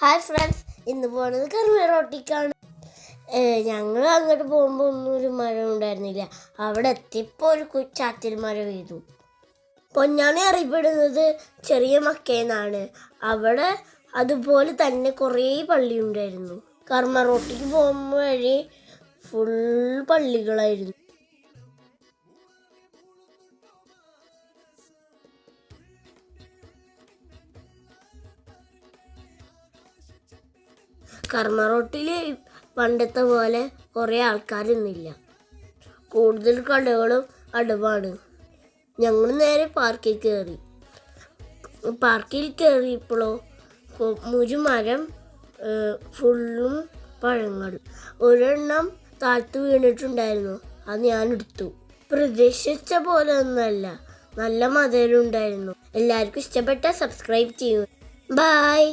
Hi friends, ഇന്ന് പോകുന്നത് കർമ്മറോട്ടിക്കാണ്. ഞങ്ങൾ അങ്ങോട്ട് പോകുമ്പോൾ ഒന്നും ഒരു മരം ഉണ്ടായിരുന്നില്ല. അവിടെ എത്തിയപ്പോൾ ഒരു ചാറ്റൽ മഴ പെയ്തു. പൊന്നാനി അറിയപ്പെടുന്നത് ചെറിയ മക്കയെന്നാണ്. അവിടെ അതുപോലെ തന്നെ കുറേ പള്ളി ഉണ്ടായിരുന്നു. കർമ്മറോട്ടിക്ക് പോകുമ്പോൾ വഴി ഫുൾ പള്ളികളായിരുന്നു. കർമ്മറോട്ടിൽ പണ്ടത്തെ പോലെ കുറേ ആൾക്കാരൊന്നുമില്ല. കൂടുതൽ കടകളും അടവാണ്. ഞങ്ങൾ നേരെ പാർക്കിൽ കയറി. പാർക്കിൽ കയറിയപ്പോഴോ ഒരു മരം ഫുള്ളും പഴങ്ങൾ. ഒരെണ്ണം താഴ്ത്തു വീണിട്ടുണ്ടായിരുന്നു. അത് ഞാൻ എടുത്തു. പ്രതീക്ഷിച്ച പോലെ ഒന്നുമല്ല, നല്ല മധുരമുണ്ടായിരുന്നു. എല്ലാവർക്കും ഇഷ്ടപ്പെട്ട സബ്സ്ക്രൈബ് ചെയ്യൂ. ബൈ.